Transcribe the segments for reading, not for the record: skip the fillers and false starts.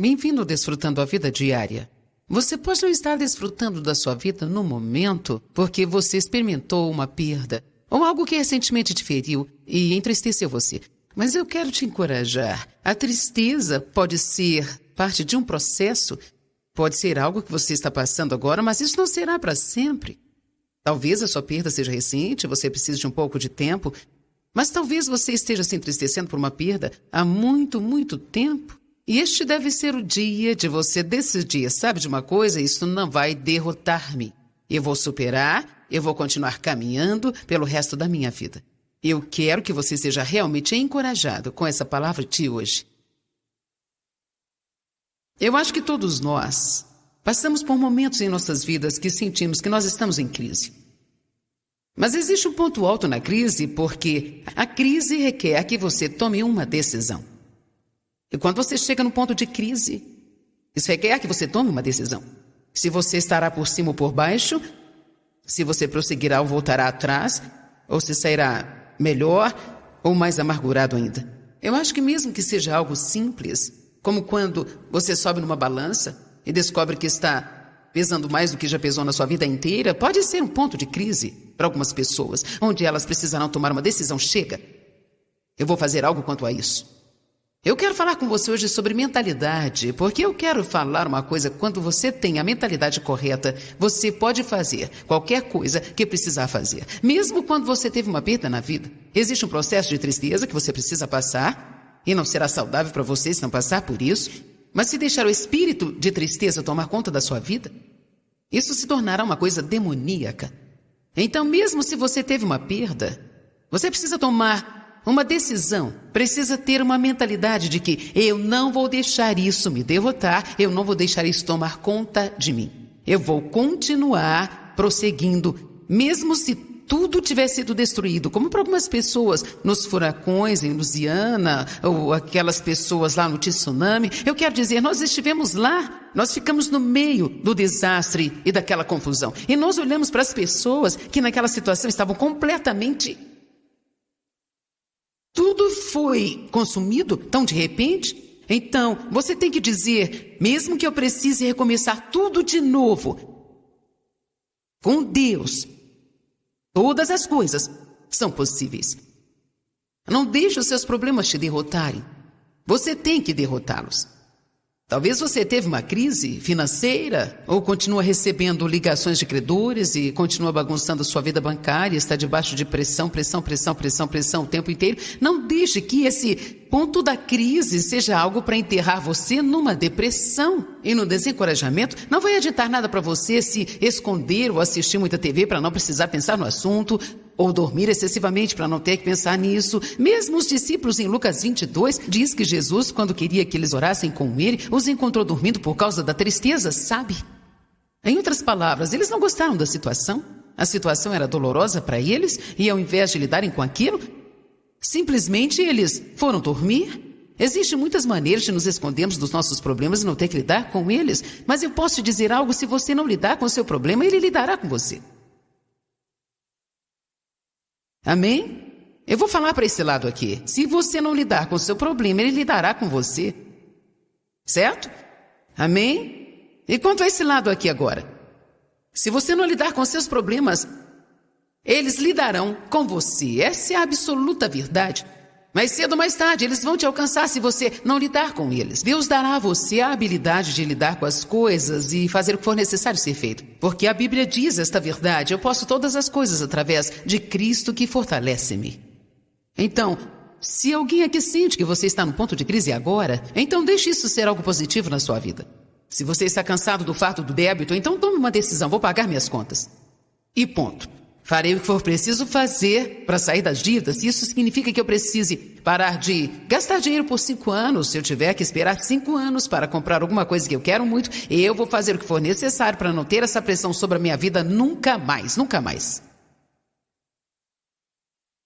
Bem-vindo desfrutando a vida diária. Você pode não estar desfrutando da sua vida no momento porque você experimentou uma perda ou algo que recentemente te feriu e entristeceu você. Mas eu quero te encorajar. A tristeza pode ser parte de um processo, pode ser algo que você está passando agora, mas isso não será para sempre. Talvez a sua perda seja recente, você precise de um pouco de tempo, mas talvez você esteja se entristecendo por uma perda há muito, muito tempo. E este deve ser o dia de você decidir, sabe de uma coisa? Isso não vai derrotar-me. Eu vou superar, eu vou continuar caminhando pelo resto da minha vida. Eu quero que você seja realmente encorajado com essa palavra de hoje. Eu acho que todos nós passamos por momentos em nossas vidas que sentimos que nós estamos em crise. Mas existe um ponto alto na crise porque a crise requer que você tome uma decisão. E quando você chega no ponto de crise, isso requer que você tome uma decisão. Se você estará por cima ou por baixo, se você prosseguirá ou voltará atrás, ou se sairá melhor ou mais amargurado ainda. Eu acho que mesmo que seja algo simples, como quando você sobe numa balança e descobre que está pesando mais do que já pesou na sua vida inteira, pode ser um ponto de crise para algumas pessoas, onde elas precisarão tomar uma decisão. Chega, eu vou fazer algo quanto a isso. Eu quero falar com você hoje sobre mentalidade, porque eu quero falar uma coisa: quando você tem a mentalidade correta, você pode fazer qualquer coisa que precisar fazer. Mesmo quando você teve uma perda na vida, existe um processo de tristeza que você precisa passar, e não será saudável para você se não passar por isso, mas se deixar o espírito de tristeza tomar conta da sua vida, isso se tornará uma coisa demoníaca. Então, mesmo se você teve uma perda, você precisa tomar uma decisão, precisa ter uma mentalidade de que eu não vou deixar isso me derrotar, eu não vou deixar isso tomar conta de mim. Eu vou continuar prosseguindo, mesmo se tudo tiver sido destruído, como para algumas pessoas nos furacões em Louisiana, ou aquelas pessoas lá no tsunami. Eu quero dizer, nós estivemos lá, nós ficamos no meio do desastre e daquela confusão. E nós olhamos para as pessoas que naquela situação estavam completamente... Tudo foi consumido tão de repente. Então, você tem que dizer, mesmo que eu precise recomeçar tudo de novo, com Deus, todas as coisas são possíveis. Não deixe os seus problemas te derrotarem. Você tem que derrotá-los. Talvez você teve uma crise financeira ou continua recebendo ligações de credores e continua bagunçando sua vida bancária, está debaixo de pressão o tempo inteiro. Não deixe que esse ponto da crise seja algo para enterrar você numa depressão e no desencorajamento. Não vai adiantar nada para você se esconder ou assistir muita TV para não precisar pensar no assunto, ou dormir excessivamente para não ter que pensar nisso. Mesmo os discípulos em Lucas 22 diz que Jesus, quando queria que eles orassem com ele, os encontrou dormindo por causa da tristeza, sabe? Em outras palavras, eles não gostaram da situação. A situação era dolorosa para eles e ao invés de lidarem com aquilo, simplesmente eles foram dormir. Existem muitas maneiras de nos escondermos dos nossos problemas e não ter que lidar com eles. Mas eu posso te dizer algo: se você não lidar com o seu problema, ele lidará com você. Amém? Eu vou falar para esse lado aqui. Se você não lidar com o seu problema, ele lidará com você. Certo? Amém? E quanto a esse lado aqui agora? Se você não lidar com seus problemas, eles lidarão com você. Essa é a absoluta verdade. Mais cedo ou mais tarde, eles vão te alcançar se você não lidar com eles. Deus dará a você a habilidade de lidar com as coisas e fazer o que for necessário ser feito. Porque a Bíblia diz esta verdade: eu posso todas as coisas através de Cristo que fortalece-me. Então, se alguém aqui sente que você está no ponto de crise agora, então deixe isso ser algo positivo na sua vida. Se você está cansado do fardo do débito, então tome uma decisão: vou pagar minhas contas. E ponto. Farei o que for preciso fazer para sair das dívidas. Se isso significa que eu precise parar de gastar dinheiro por 5 anos, se eu tiver que esperar 5 anos para comprar alguma coisa que eu quero muito, eu vou fazer o que for necessário para não ter essa pressão sobre a minha vida nunca mais, nunca mais.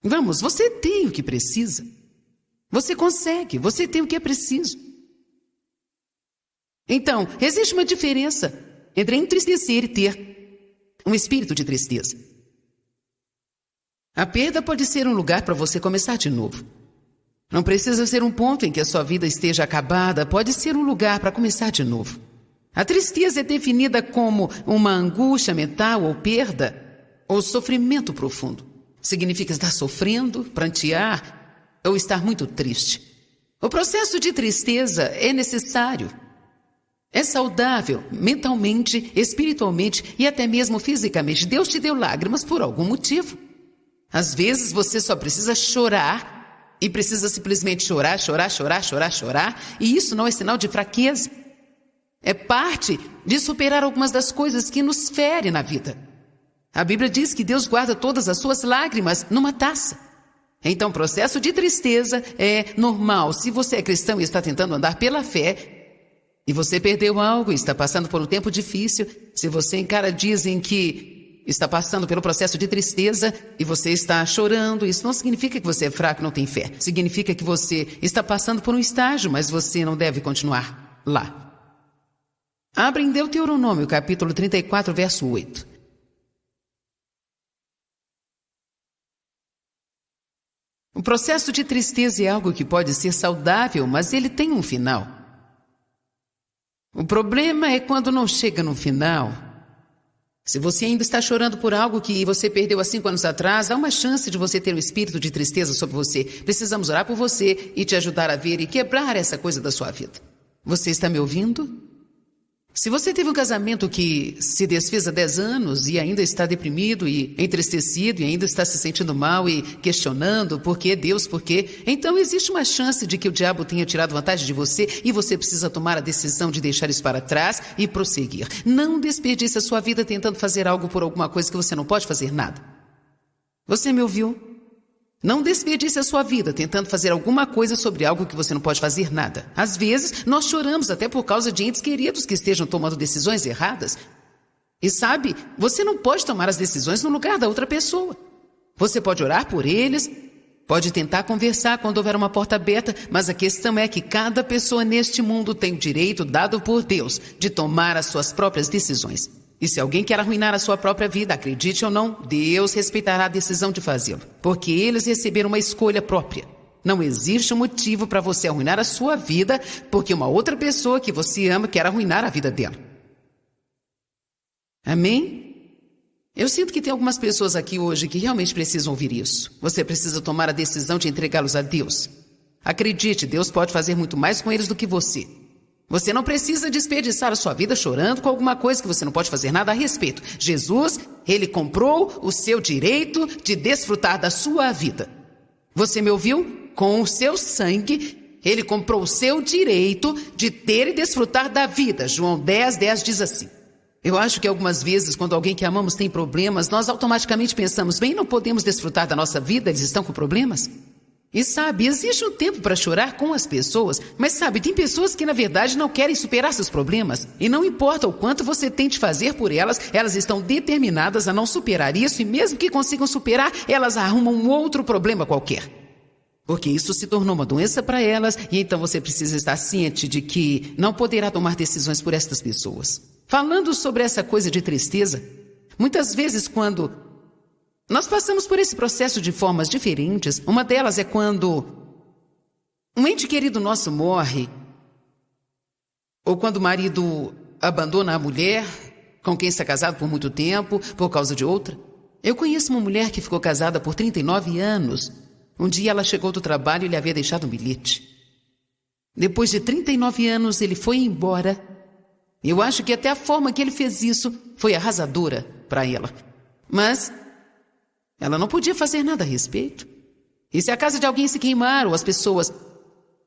Vamos, você tem o que precisa. Você consegue, você tem o que é preciso. Então, existe uma diferença entre entristecer e ter um espírito de tristeza. A perda pode ser um lugar para você começar de novo. Não precisa ser um ponto em que a sua vida esteja acabada, pode ser um lugar para começar de novo. A tristeza é definida como uma angústia mental ou perda, ou sofrimento profundo. Significa estar sofrendo, prantear ou estar muito triste. O processo de tristeza é necessário. É saudável mentalmente, espiritualmente e até mesmo fisicamente. Deus te deu lágrimas por algum motivo. Às vezes você só precisa chorar e precisa simplesmente chorar, e isso não é sinal de fraqueza. É parte de superar algumas das coisas que nos ferem na vida. A Bíblia diz que Deus guarda todas as suas lágrimas numa taça. Então, o processo de tristeza é normal. Se você é cristão e está tentando andar pela fé, e você perdeu algo e está passando por um tempo difícil, se você encara dias em que está passando pelo processo de tristeza e você está chorando, isso não significa que você é fraco e não tem fé. Significa que você está passando por um estágio, mas você não deve continuar lá. Abra em Deuteronômio, capítulo 34, verso 8. O processo de tristeza é algo que pode ser saudável, mas ele tem um final. O problema é quando não chega no final. Se você ainda está chorando por algo que você perdeu há 5 anos atrás, há uma chance de você ter um espírito de tristeza sobre você. Precisamos orar por você e te ajudar a ver e quebrar essa coisa da sua vida. Você está me ouvindo? Se você teve um casamento que se desfez há 10 anos e ainda está deprimido e entristecido e ainda está se sentindo mal e questionando por que Deus, por quê, então existe uma chance de que o diabo tenha tirado vantagem de você e você precisa tomar a decisão de deixar isso para trás e prosseguir. Não desperdice a sua vida tentando fazer algo por alguma coisa que você não pode fazer nada. Você me ouviu? Não desperdice a sua vida tentando fazer alguma coisa sobre algo que você não pode fazer nada. Às vezes, nós choramos até por causa de entes queridos que estejam tomando decisões erradas. E sabe, você não pode tomar as decisões no lugar da outra pessoa. Você pode orar por eles, pode tentar conversar quando houver uma porta aberta, mas a questão é que cada pessoa neste mundo tem o direito dado por Deus de tomar as suas próprias decisões. E se alguém quer arruinar a sua própria vida, acredite ou não, Deus respeitará a decisão de fazê-lo, porque eles receberam uma escolha própria. Não existe um motivo para você arruinar a sua vida, porque uma outra pessoa que você ama quer arruinar a vida dela. Amém? Eu sinto que tem algumas pessoas aqui hoje que realmente precisam ouvir isso. Você precisa tomar a decisão de entregá-los a Deus. Acredite, Deus pode fazer muito mais com eles do que você. Você não precisa desperdiçar a sua vida chorando com alguma coisa que você não pode fazer nada a respeito. Jesus, ele comprou o seu direito de desfrutar da sua vida. Você me ouviu? Com o seu sangue, ele comprou o seu direito de ter e desfrutar da vida. João 10:10 diz assim. Eu acho que algumas vezes, quando alguém que amamos tem problemas, nós automaticamente pensamos, bem, não podemos desfrutar da nossa vida, eles estão com problemas. E sabe, existe um tempo para chorar com as pessoas, mas sabe, tem pessoas que na verdade não querem superar seus problemas. E não importa o quanto você tente fazer por elas, elas estão determinadas a não superar isso e mesmo que consigam superar, elas arrumam um outro problema qualquer. Porque isso se tornou uma doença para elas e então você precisa estar ciente de que não poderá tomar decisões por estas pessoas. Falando sobre essa coisa de tristeza, muitas vezes quando nós passamos por esse processo de formas diferentes. Uma delas é quando um ente querido nosso morre, ou quando o marido abandona a mulher com quem está casado por muito tempo, por causa de outra. Eu conheço uma mulher que ficou casada por 39 anos. Um dia ela chegou do trabalho e lhe havia deixado um bilhete. Depois de 39 anos, ele foi embora. Eu acho que até a forma que ele fez isso foi arrasadora para ela. Mas ela não podia fazer nada a respeito. E se a casa de alguém se queimar, ou as pessoas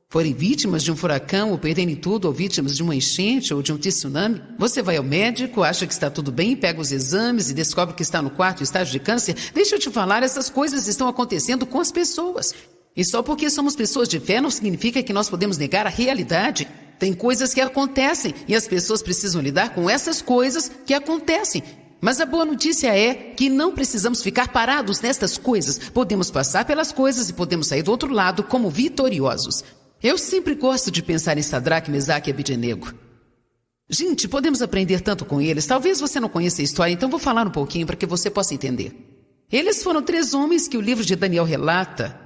forem vítimas de um furacão, ou perderem tudo, ou vítimas de uma enchente, ou de um tsunami, você vai ao médico, acha que está tudo bem, pega os exames e descobre que está no 4º estágio de câncer. Deixa eu te falar, essas coisas estão acontecendo com as pessoas. E só porque somos pessoas de fé não significa que nós podemos negar a realidade. Tem coisas que acontecem, e as pessoas precisam lidar com essas coisas que acontecem. Mas a boa notícia é que não precisamos ficar parados nestas coisas. Podemos passar pelas coisas e podemos sair do outro lado como vitoriosos. Eu sempre gosto de pensar em Sadraque, Mesaque e Abednego. Gente, podemos aprender tanto com eles. Talvez você não conheça a história, então vou falar um pouquinho para que você possa entender. Eles foram 3 homens que o livro de Daniel relata.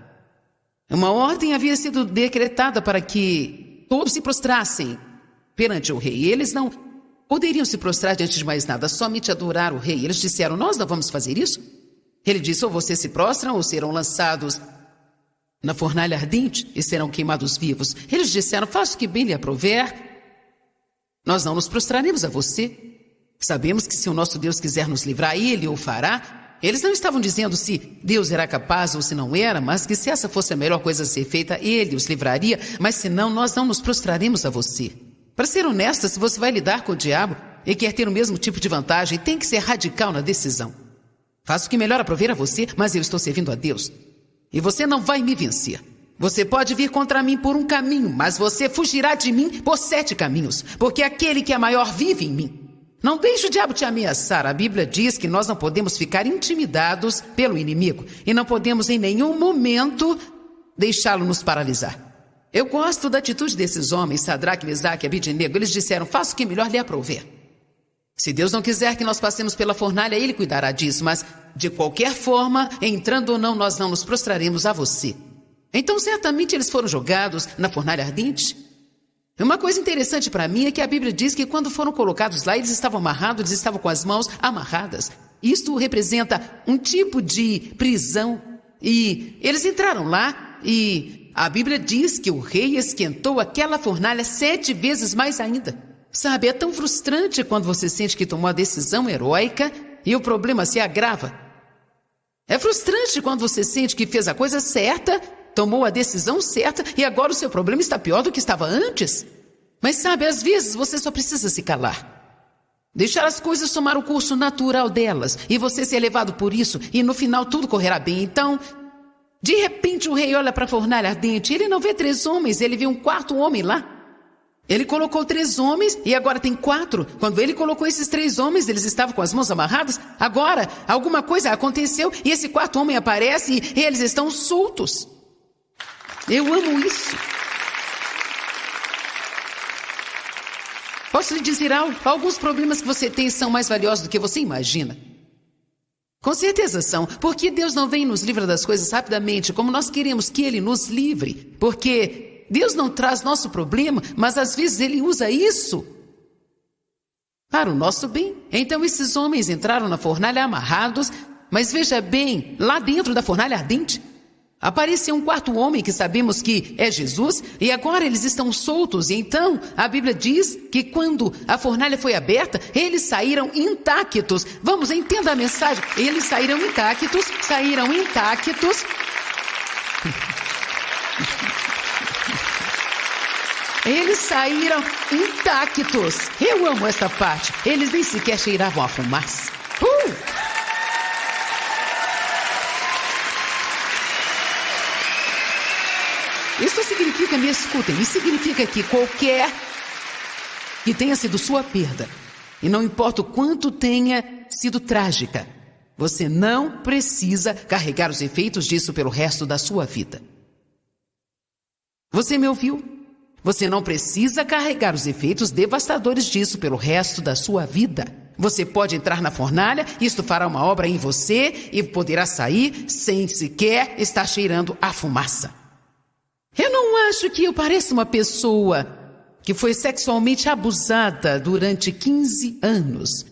Uma ordem havia sido decretada para que todos se prostrassem perante o rei. Eles não poderiam se prostrar diante de mais nada, somente adorar o rei. Eles disseram, nós não vamos fazer isso. Ele disse, ou vocês se prostram ou serão lançados na fornalha ardente e serão queimados vivos. Eles disseram, faça o que bem lhe aprouver. Nós não nos prostraremos a você. Sabemos que se o nosso Deus quiser nos livrar, Ele o fará. Eles não estavam dizendo se Deus era capaz ou se não era, mas que se essa fosse a melhor coisa a ser feita, Ele os livraria, mas se não, nós não nos prostraremos a você. Para ser honesta, se você vai lidar com o diabo e quer ter o mesmo tipo de vantagem, tem que ser radical na decisão. Faço o que melhor aprouver a você, mas eu estou servindo a Deus. E você não vai me vencer. Você pode vir contra mim por um caminho, mas você fugirá de mim por 7 caminhos, porque aquele que é maior vive em mim. Não deixe o diabo te ameaçar. A Bíblia diz que nós não podemos ficar intimidados pelo inimigo e não podemos em nenhum momento deixá-lo nos paralisar. Eu gosto da atitude desses homens, Sadraque, Mesaque e Abidnego. Eles disseram, faça o que melhor lhe aprouver. Se Deus não quiser que nós passemos pela fornalha, Ele cuidará disso, mas de qualquer forma, entrando ou não, nós não nos prostraremos a você. Então certamente eles foram jogados na fornalha ardente. Uma coisa interessante para mim é que a Bíblia diz que quando foram colocados lá, eles estavam amarrados, eles estavam com as mãos amarradas. Isto representa um tipo de prisão. E eles entraram lá e a Bíblia diz que o rei esquentou aquela fornalha 7 vezes mais ainda. Sabe, é tão frustrante quando você sente que tomou a decisão heróica e o problema se agrava. É frustrante quando você sente que fez a coisa certa, tomou a decisão certa e agora o seu problema está pior do que estava antes. Mas sabe, às vezes você só precisa se calar. Deixar as coisas tomar o curso natural delas e você ser levado por isso e no final tudo correrá bem. Então, de repente o rei olha para a fornalha ardente, ele não vê 3 homens, ele vê um 4º homem lá. Ele colocou 3 homens e agora tem 4. Quando ele colocou esses 3 homens, eles estavam com as mãos amarradas. Agora, alguma coisa aconteceu e esse 4º homem aparece e eles estão soltos. Eu amo isso. Posso lhe dizer algo? Alguns problemas que você tem são mais valiosos do que você imagina. Com certeza são. Porque Deus não vem e nos livra das coisas rapidamente, como nós queremos que Ele nos livre. Porque Deus não traz nosso problema, mas às vezes Ele usa isso para o nosso bem. Então esses homens entraram na fornalha amarrados, mas veja bem, lá dentro da fornalha ardente, apareceu um 4º homem que sabemos que é Jesus e agora eles estão soltos. E então a Bíblia diz que quando a fornalha foi aberta, eles saíram intactos. Vamos, entenda a mensagem. Eles saíram intactos. Eles saíram intactos. Eu amo essa parte. Eles nem sequer cheiravam a fumaça. Isso significa, me escutem, isso significa que qualquer que tenha sido sua perda, e não importa o quanto tenha sido trágica, você não precisa carregar os efeitos disso pelo resto da sua vida. Você me ouviu? Você não precisa carregar os efeitos devastadores disso pelo resto da sua vida. Você pode entrar na fornalha, isto fará uma obra em você e poderá sair sem sequer estar cheirando a fumaça. Eu não acho que eu pareça uma pessoa que foi sexualmente abusada durante 15 anos.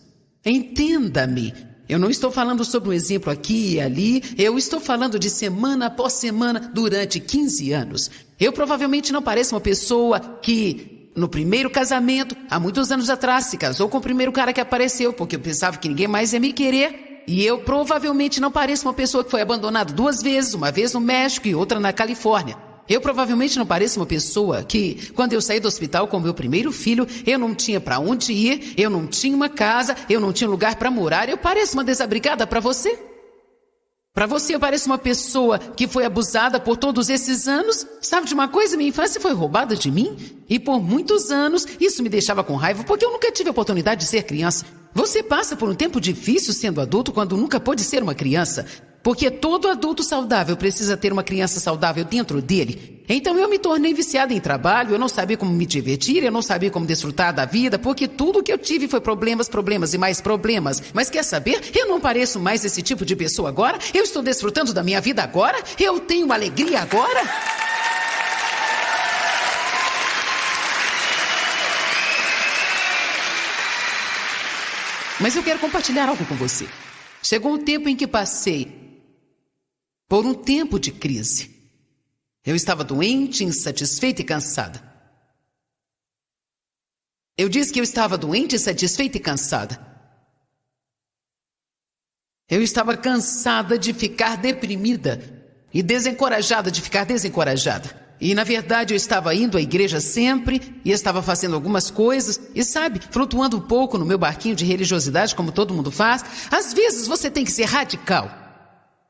Entenda-me, eu não estou falando sobre um exemplo aqui e ali, eu estou falando de semana após semana durante 15 anos. Eu provavelmente não pareço uma pessoa que, no primeiro casamento, há muitos anos atrás, se casou com o primeiro cara que apareceu, porque eu pensava que ninguém mais ia me querer. E eu provavelmente não pareço uma pessoa que foi abandonada 2 vezes, uma vez no México e outra na Califórnia. Eu provavelmente não pareço uma pessoa que, quando eu saí do hospital com meu primeiro filho, eu não tinha para onde ir, eu não tinha uma casa, eu não tinha lugar para morar. Eu pareço uma desabrigada para você? Para você eu pareço uma pessoa que foi abusada por todos esses anos? Sabe de uma coisa? Minha infância foi roubada de mim e por muitos anos isso me deixava com raiva porque eu nunca tive a oportunidade de ser criança. Você passa por um tempo difícil sendo adulto quando nunca pôde ser uma criança. Porque todo adulto saudável precisa ter uma criança saudável dentro dele. Então eu me tornei viciada em trabalho, eu não sabia como me divertir, eu não sabia como desfrutar da vida, porque tudo que eu tive foi problemas, problemas e mais problemas. Mas quer saber? Eu não pareço mais esse tipo de pessoa agora. Eu estou desfrutando da minha vida agora. Eu tenho uma alegria agora. Mas eu quero compartilhar algo com você. Chegou um tempo em que passei por um tempo de crise. Eu estava doente, insatisfeita e cansada. Eu disse que eu estava doente, insatisfeita e cansada. Eu estava cansada de ficar deprimida e desencorajada de ficar desencorajada. E, na verdade, eu estava indo à igreja sempre e estava fazendo algumas coisas e, sabe, flutuando um pouco no meu barquinho de religiosidade, como todo mundo faz. Às vezes você tem que ser radical.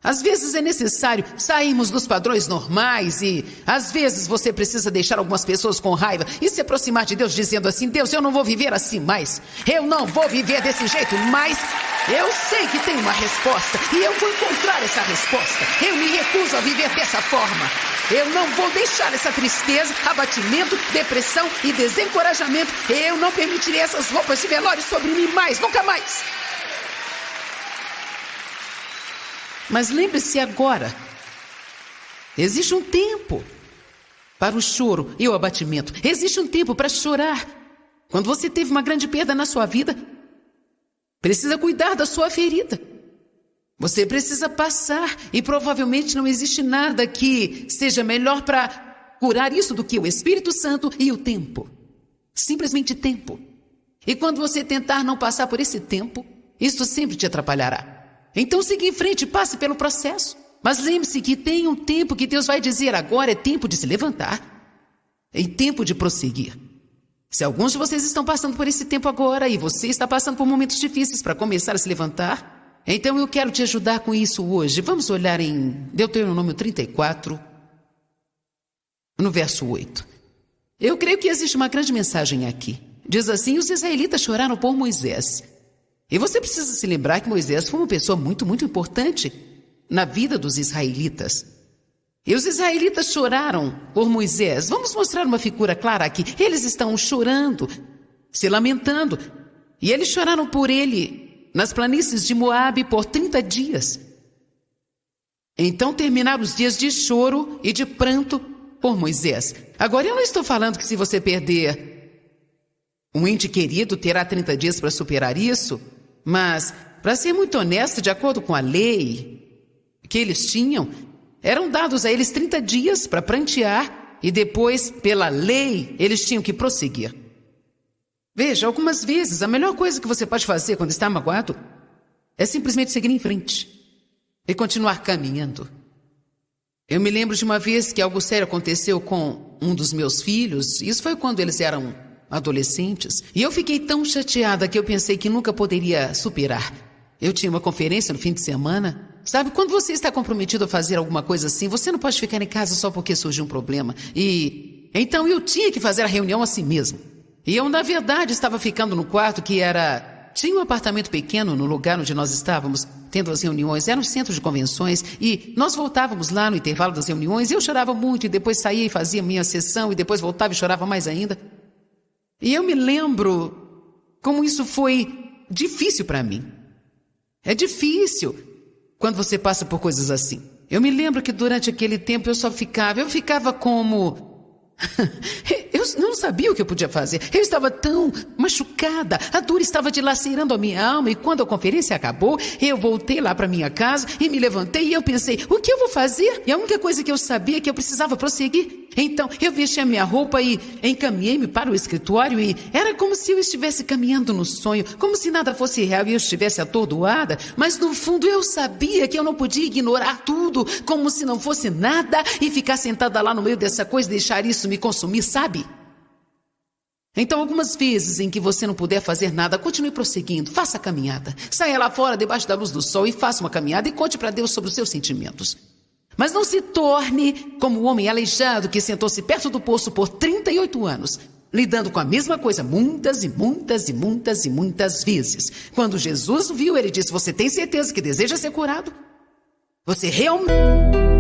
Às vezes é necessário sairmos dos padrões normais e, às vezes, você precisa deixar algumas pessoas com raiva e se aproximar de Deus dizendo assim: Deus, eu não vou viver assim mais. Eu não vou viver desse jeito mais. Eu sei que tem uma resposta e eu vou encontrar essa resposta. Eu me recuso a viver dessa forma. Eu não vou deixar essa tristeza, abatimento, depressão e desencorajamento. Eu não permitirei essas roupas de velório sobre mim mais, nunca mais. Mas lembre-se agora, existe um tempo para o choro e o abatimento. Existe um tempo para chorar. Quando você teve uma grande perda na sua vida, precisa cuidar da sua ferida. Você precisa passar e provavelmente não existe nada que seja melhor para curar isso do que o Espírito Santo e o tempo. Simplesmente tempo. E quando você tentar não passar por esse tempo, isso sempre te atrapalhará. Então siga em frente, passe pelo processo. Mas lembre-se que tem um tempo que Deus vai dizer: agora é tempo de se levantar. É tempo de prosseguir. Se alguns de vocês estão passando por esse tempo agora e você está passando por momentos difíceis para começar a se levantar, então eu quero te ajudar com isso hoje. Vamos olhar em Deuteronômio 34, no verso 8. Eu creio que existe uma grande mensagem aqui. Diz assim: os israelitas choraram por Moisés. E você precisa se lembrar que Moisés foi uma pessoa muito, muito importante na vida dos israelitas. E os israelitas choraram por Moisés. Vamos mostrar uma figura clara aqui. Eles estão chorando, se lamentando. E eles choraram por ele nas planícies de Moabe por 30 dias. Então terminaram os dias de choro e de pranto por Moisés. Agora, eu não estou falando que se você perder um ente querido, terá 30 dias para superar isso. Mas, para ser muito honesto, de acordo com a lei que eles tinham, eram dados a eles 30 dias para prantear e depois, pela lei, eles tinham que prosseguir. Veja, algumas vezes a melhor coisa que você pode fazer quando está magoado é simplesmente seguir em frente e continuar caminhando. Eu me lembro de uma vez que algo sério aconteceu com um dos meus filhos. Isso foi quando eles eram adolescentes. E eu fiquei tão chateada que eu pensei que nunca poderia superar. Eu tinha uma conferência no fim de semana. Sabe, quando você está comprometido a fazer alguma coisa assim, você não pode ficar em casa só porque surgiu um problema. E então eu tinha que fazer a reunião assim mesmo. E eu, na verdade, estava ficando no quarto que tinha um apartamento pequeno no lugar onde nós estávamos tendo as reuniões. Era um centro de convenções e nós voltávamos lá no intervalo das reuniões e eu chorava muito e depois saía e fazia minha sessão e depois voltava e chorava mais ainda. E eu me lembro como isso foi difícil para mim. É difícil quando você passa por coisas assim. Eu me lembro que durante aquele tempo eu ficava como... Eu não sabia o que eu podia fazer. Eu estava tão machucada. A dor estava dilacerando a minha alma. E quando a conferência acabou, eu voltei lá para minha casa e me levantei e eu pensei, o que eu vou fazer? E a única coisa que eu sabia é que eu precisava prosseguir. Então eu vesti a minha roupa e encaminhei-me para o escritório e era como se eu estivesse caminhando no sonho, como se nada fosse real e eu estivesse atordoada, mas no fundo eu sabia que eu não podia ignorar tudo, como se não fosse nada e ficar sentada lá no meio dessa coisa e deixar isso me consumir, sabe? Então algumas vezes em que você não puder fazer nada, continue prosseguindo, faça a caminhada, saia lá fora debaixo da luz do sol e faça uma caminhada e conte para Deus sobre os seus sentimentos. Mas não se torne como o homem aleijado que sentou-se perto do poço por 38 anos, lidando com a mesma coisa muitas e muitas e muitas e muitas vezes. Quando Jesus viu, ele disse, você tem certeza que deseja ser curado? Você realmente...